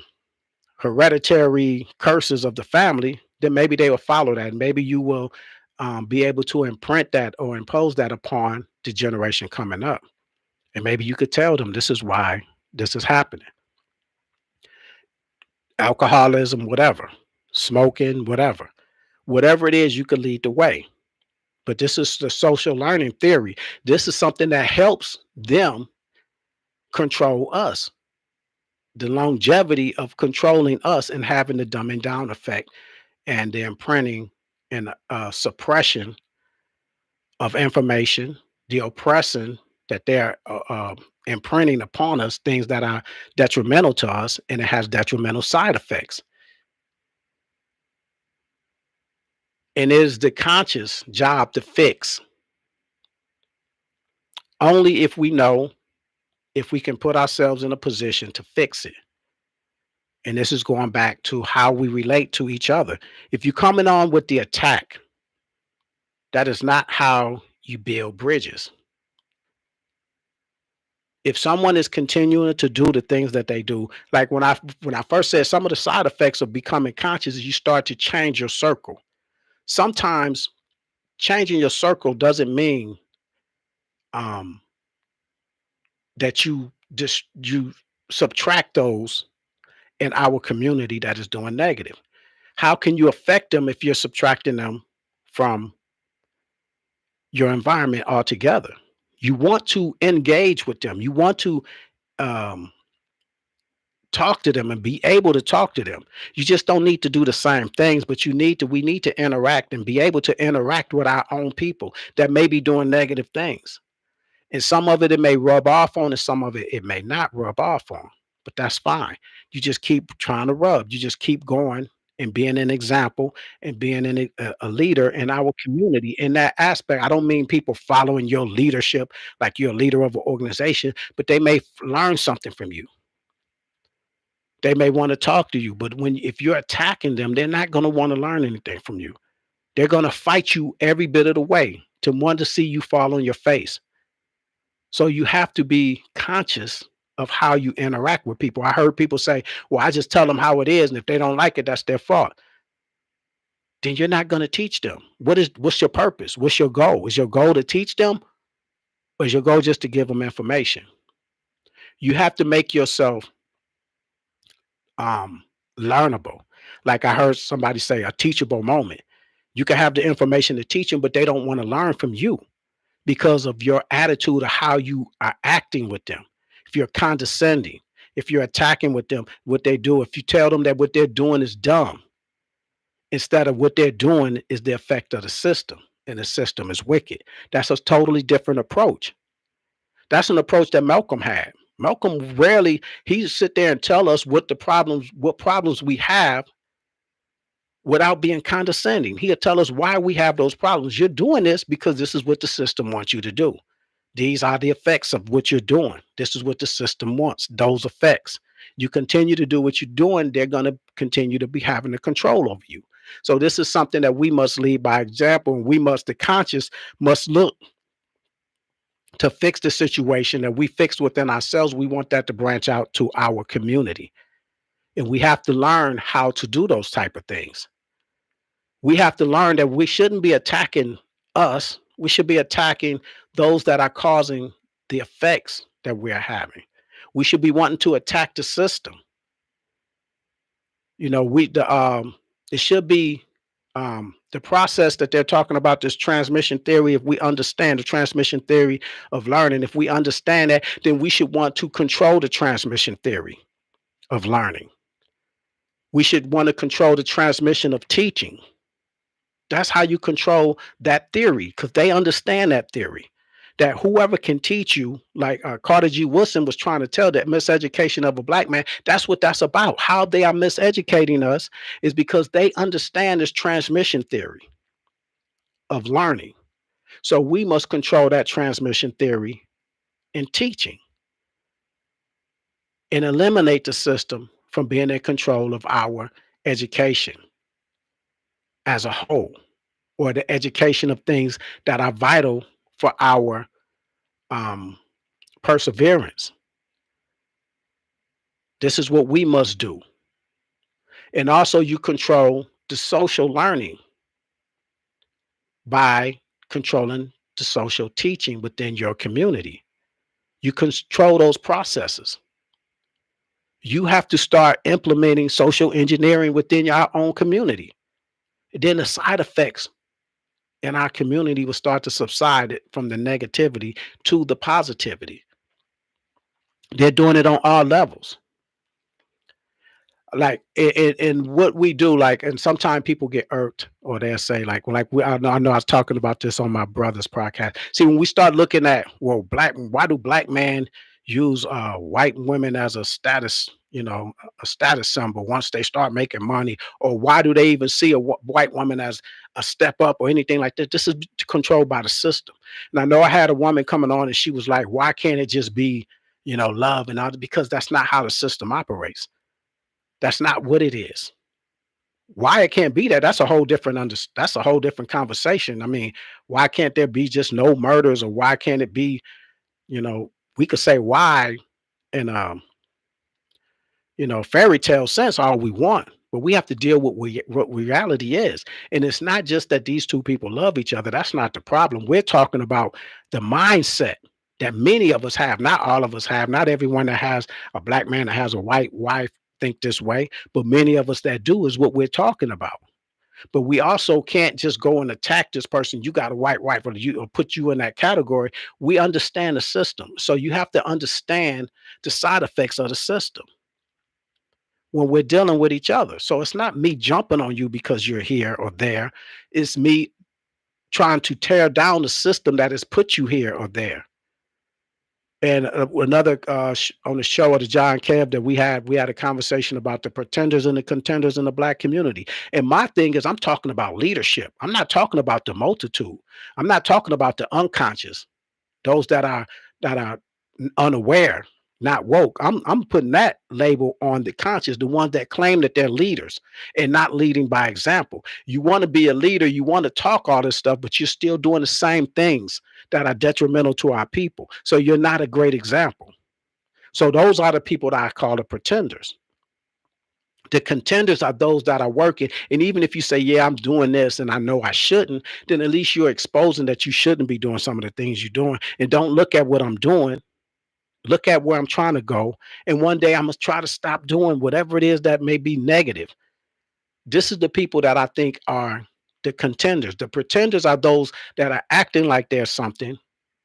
hereditary curses of the family, then maybe they will follow that. Maybe you will be able to imprint that or impose that upon the generation coming up. And maybe you could tell them this is why this is happening. Alcoholism, whatever, smoking, whatever it is, you could lead the way. But this is the social learning theory. This is something that helps them control us. The longevity of controlling us and having the dumbing down effect and the imprinting and suppression of information, the oppression that they're imprinting upon us, things that are detrimental to us, and it has detrimental side effects. And it is the conscious job to fix only if we know, if we can put ourselves in a position to fix it. And this is going back to how we relate to each other. If you're coming on with the attack, that is not how you build bridges. If someone is continuing to do the things that they do, like when I first said some of the side effects of becoming conscious is you start to change your circle. Sometimes changing your circle doesn't mean um, that you subtract those in our community that is doing negative. How can you affect them if you're subtracting them from your environment altogether? You want to engage with them. You want to um, talk to them and be able to talk to them. You just don't need to do the same things, but we need to interact and be able to interact with our own people that may be doing negative things. And some of it may rub off on, and some of it may not rub off on. But that's fine. You just keep trying to rub. You just keep going and being an example and being a leader in our community in that aspect. I don't mean people following your leadership like you're a leader of an organization, but they may learn something from you. They may want to talk to you, but if you're attacking them, they're not going to want to learn anything from you. They're going to fight you every bit of the way to want to see you fall on your face. So you have to be conscious of how you interact with people. I heard people say, well, I just tell them how it is. And if they don't like it, that's their fault. Then you're not going to teach them. What's your purpose? What's your goal? Is your goal to teach them? Or is your goal just to give them information? You have to make yourself um learnable. Like I heard somebody say, a teachable moment. You can have the information to teach them, but they don't want to learn from you because of your attitude of how you are acting with them. If you're condescending, if you're attacking with them, what they do, if you tell them that what they're doing is dumb, instead of what they're doing is the effect of the system, and the system is wicked. That's a totally different approach. That's an approach that Malcolm had. Malcolm rarely he sit there and tell us what problems we have without being condescending. He'll tell us why we have those problems. You're doing this because this is what the system wants you to do. These are the effects of what you're doing. This is what the system wants, those effects. You continue to do what you're doing, they're going to continue to be having the control over you. So this is something that we must lead by example, and we must, the conscious, must look to fix the situation that we fixed within ourselves. We want that to branch out to our community. And we have to learn how to do those type of things. We have to learn that we shouldn't be attacking us. We should be attacking those that are causing the effects that we're having. We should be wanting to attack the system. You know, it should be the process that they're talking about, this transmission theory. If we understand the transmission theory of learning, if we understand that, then we should want to control the transmission theory of learning. We should want to control the transmission of teaching. That's how you control that theory, because they understand that theory. That whoever can teach you, like Carter G. Woodson was trying to tell, that miseducation of a black man, that's what that's about. How they are miseducating us is because they understand this transmission theory of learning. So we must control that transmission theory in teaching and eliminate the system from being in control of our education as a whole, or the education of things that are vital for our um, perseverance. This is what we must do. And also, you control the social learning by controlling the social teaching within your community. You control those processes. You have to start implementing social engineering within your own community. Then the side effects in our community will start to subside from the negativity to the positivity. They're doing it on all levels. Like in what we do, like, and sometimes people get irked, or they'll say I know I was talking about this on my brother's podcast. See, when we start looking at, well, why do black men use white women as a status, a status symbol once they start making money, or why do they even see a white woman as a step up or anything like that? This is controlled by the system. And I know I had a woman coming on and she was like, why can't it just be, love and all? Because that's not how the system operates. That's not what it is. Why it can't be that, that's a whole different conversation. I mean, why can't there be just no murders, or why can't it be, we could say why in fairy tale sense all we want, but we have to deal with what reality is. And it's not just that these two people love each other. That's not the problem. We're talking about the mindset that many of us have. Not all of us have. Not everyone that has a black man that has a white wife think this way, but many of us that do is what we're talking about. But we also can't just go and attack this person. You got a white wife, or you or put you in that category. We understand the system. So you have to understand the side effects of the system when we're dealing with each other. So it's not me jumping on you because you're here or there. It's me trying to tear down the system that has put you here or there. And another on the show of the John Kev that we had a conversation about the pretenders and the contenders in the black community. And my thing is, I'm talking about leadership. I'm not talking about the multitude. I'm not talking about the unconscious, those that are unaware, not woke. I'm putting that label on the conscious, the ones that claim that they're leaders and not leading by example. You want to be a leader, you want to talk all this stuff, but you're still doing the same things that are detrimental to our people. So you're not a great example. So those are the people that I call the pretenders. The contenders are those that are working. And even if you say, yeah, I'm doing this and I know I shouldn't, then at least you're exposing that you shouldn't be doing some of the things you're doing. And don't look at what I'm doing. Look at where I'm trying to go. And one day I must try to stop doing whatever it is that may be negative. This is the people that I think are the contenders. The pretenders are those that are acting like they're something.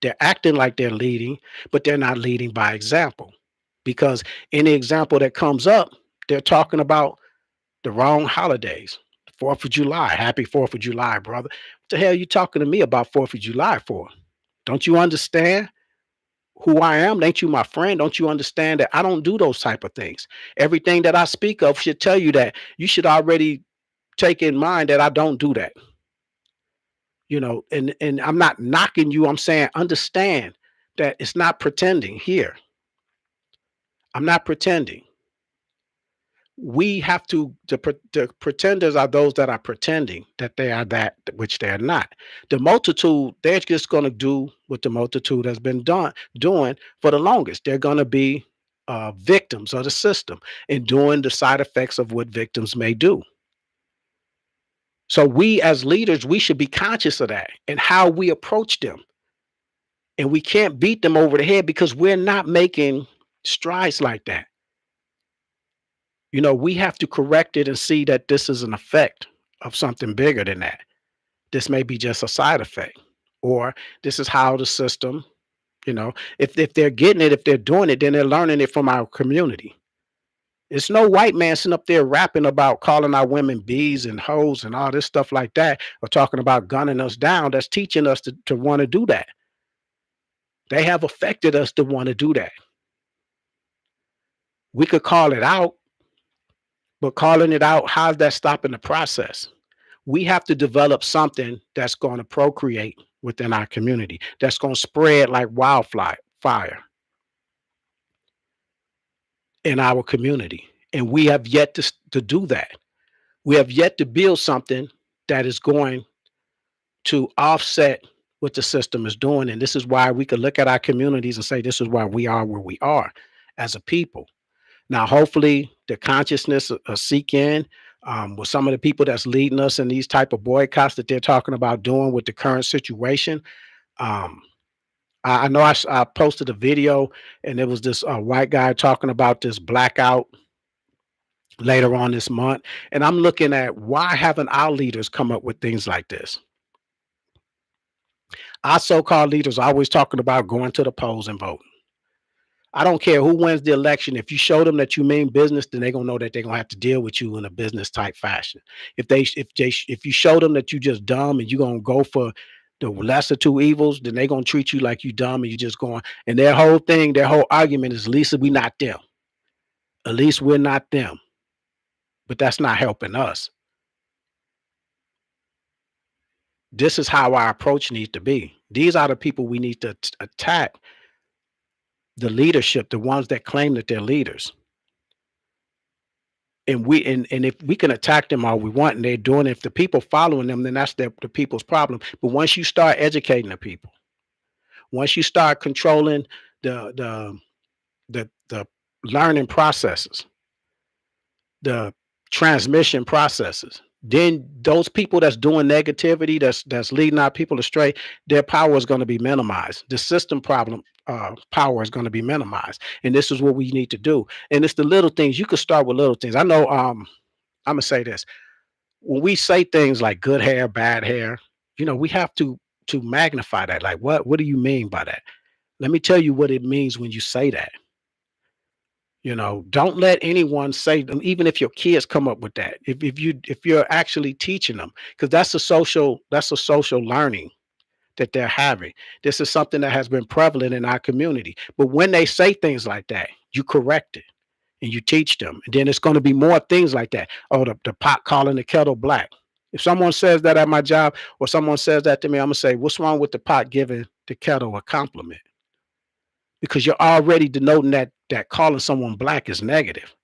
They're acting like they're leading, but they're not leading by example. Because any example that comes up, they're talking about the wrong holidays. 4th of July. Happy 4th of July, brother. What the hell are you talking to me about 4th of July for? Don't you understand who I am? Ain't you my friend? Don't you understand that I don't do those type of things? Everything that I speak of should tell you that you should already take in mind that I don't do that. And I'm not knocking you. I'm saying understand that it's not pretending here. I'm not pretending. We have to the pretenders are those that are pretending that they are that which they're not. The multitude, they're just going to do what the multitude has been doing for the longest. They're going to be victims of the system and doing the side effects of what victims may do. So we as leaders, we should be conscious of that and how we approach them. And we can't beat them over the head because we're not making strides like that. We have to correct it and see that this is an effect of something bigger than that. This may be just a side effect, or this is how the system, if they're getting it, if they're doing it, then they're learning it from our community. It's no white man sitting up there rapping about calling our women bees and hoes and all this stuff like that, or talking about gunning us down. That's teaching us to want to do that. They have affected us to want to do that. We could call it out, but calling it out, how's that stopping the process? We have to develop something that's going to procreate within our community, that's going to spread like wildfire fire in our community. And we have yet to do that. We have yet to build something that is going to offset what the system is doing. And this is why we could look at our communities and say, this is why we are where we are as a people. Now, hopefully, the consciousness seek in with some of the people that's leading us in these type of boycotts that they're talking about doing with the current situation. Um, I know I posted a video, and there was this white guy talking about this blackout later on this month, and I'm looking at why haven't our leaders come up with things like this? Our so-called leaders are always talking about going to the polls and voting. I don't care who wins the election. If you show them that you mean business, then they're gonna know that they're gonna have to deal with you in a business type fashion. If you show them that you just dumb and you're gonna go for the lesser two evils, then they're gonna treat you like you dumb and you just going. And their whole thing, their whole argument is, at least we're not them. At least we're not them. But that's not helping us. This is how our approach needs to be. These are the people we need to attack, the leadership, the ones that claim that they're leaders. And if we can attack them all we want and they're doing it, if the people following them, then that's the people's problem. But once you start educating the people, once you start controlling the the learning processes, the transmission processes, then those people that's doing negativity, that's leading our people astray, their power is going to be minimized. The system problem power is going to be minimized. And this is what we need to do. And it's the little things. You could start with little things. I know I'm gonna say this. when we say things like good hair, bad hair, we have to magnify that. Like, what do you mean by that? Let me tell you what it means when you say that. Don't let anyone say them, even if your kids come up with that. If you're actually teaching them, because that's a social learning that they're having. This is something that has been prevalent in our community. But when they say things like that, you correct it and you teach them. And then it's going to be more things like that. Oh, the pot calling the kettle black. If someone says that at my job or someone says that to me, I'm gonna say, what's wrong with the pot giving the kettle a compliment? Because you're already denoting that calling someone black is negative.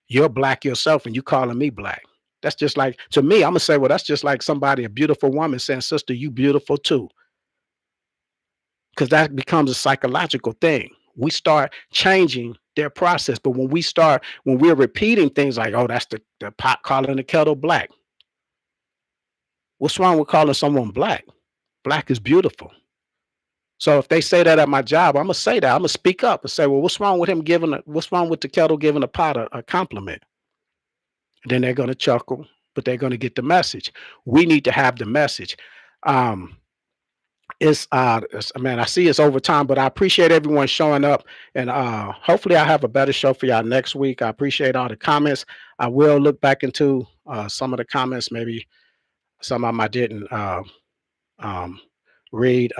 You're black yourself and you calling me black. That's just like, to me, I'm gonna say, well, that's just like somebody, a beautiful woman saying, sister, you beautiful too. Because that becomes a psychological thing. We start changing their process. But when we're repeating things like, oh, that's the pot calling the kettle black. What's wrong with calling someone black? Black is beautiful. So if they say that at my job, I'm gonna say that. I'm gonna speak up and say, well, what's wrong with the kettle giving a pot a compliment? Then they're gonna chuckle, but they're gonna get the message. We need to have the message. Um, man, I see it's over time, but I appreciate everyone showing up, and hopefully I have a better show for y'all next week. I appreciate all the comments. I will look back into some of the comments, maybe some of them I didn't um, read.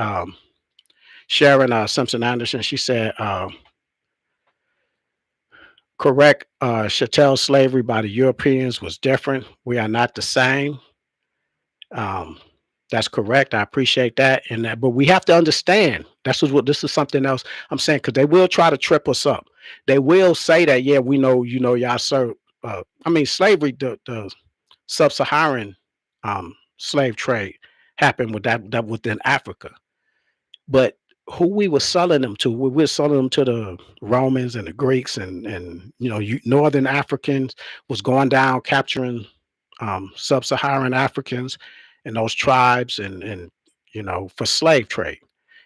Sharon Simpson Anderson, she said, correct, chattel slavery by the Europeans was different. We are not the same. Um, that's correct. I appreciate that. But we have to understand. This is something else I'm saying, because they will try to trip us up. They will say that, yeah, we know, y'all serve. I mean, slavery, the sub-Saharan slave trade happened with that within Africa. But who we were selling them to, we were selling them to the Romans and the Greeks, and Northern Africans was going down capturing sub-Saharan Africans and those tribes, and for slave trade.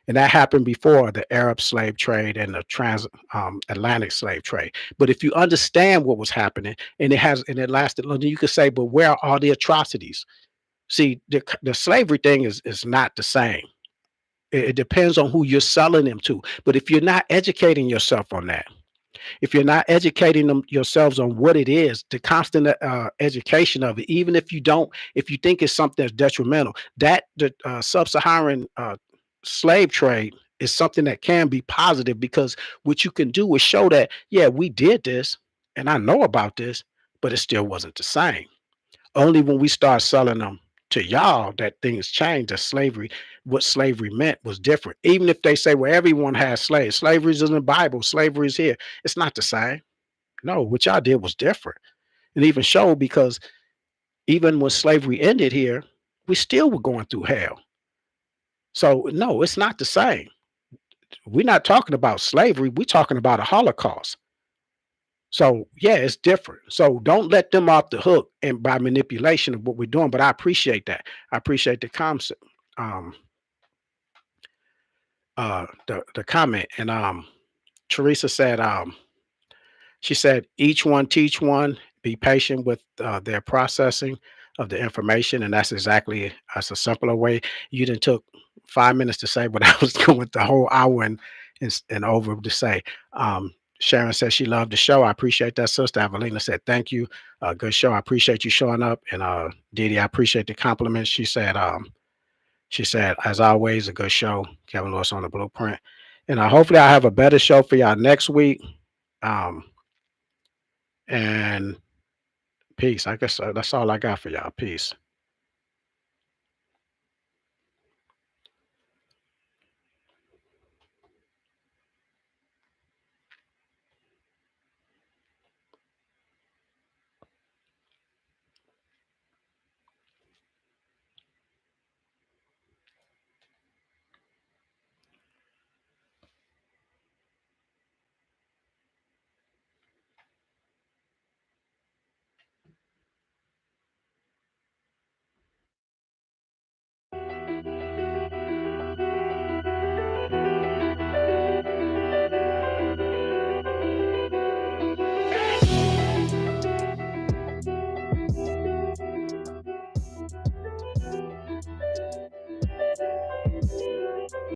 And that happened before the Arab slave trade and the trans Atlantic slave trade. But if you understand what was happening, and it lasted long, then you could say, but where are all the atrocities? See, the slavery thing is not the same. It depends on who you're selling them to. But if you're not educating yourself on that, if you're not educating them yourselves on what it is, the constant education of it, even if you think it's something that's detrimental, that the sub-Saharan slave trade is something that can be positive, because what you can do is show that, yeah, we did this and I know about this, but it still wasn't the same. Only when we start selling them to y'all that things change. That slavery, what slavery meant was different. Even if they say, well, everyone has slaves, slavery is in the Bible, slavery is here. It's not the same. No, what y'all did was different. And even showed, because even when slavery ended here, we still were going through hell. So no, it's not the same. We're not talking about slavery, we're talking about a Holocaust. So yeah, it's different. So don't let them off the hook and by manipulation of what we're doing. But I appreciate that. I appreciate the concept, the comment. And Teresa said, she said, each one teach one, be patient with their processing of the information. And that's a simpler way. You didn't took 5 minutes to say what I was going the whole hour and over to say. Sharon said she loved the show. I appreciate that, sister. Evelina said, thank you. Good show. I appreciate you showing up. And Didi, I appreciate the compliments. She said, as always, a good show. Kevin Lewis on the Blueprint. And hopefully I'll have a better show for y'all next week. Um, and peace. I guess that's all I got for y'all. Peace.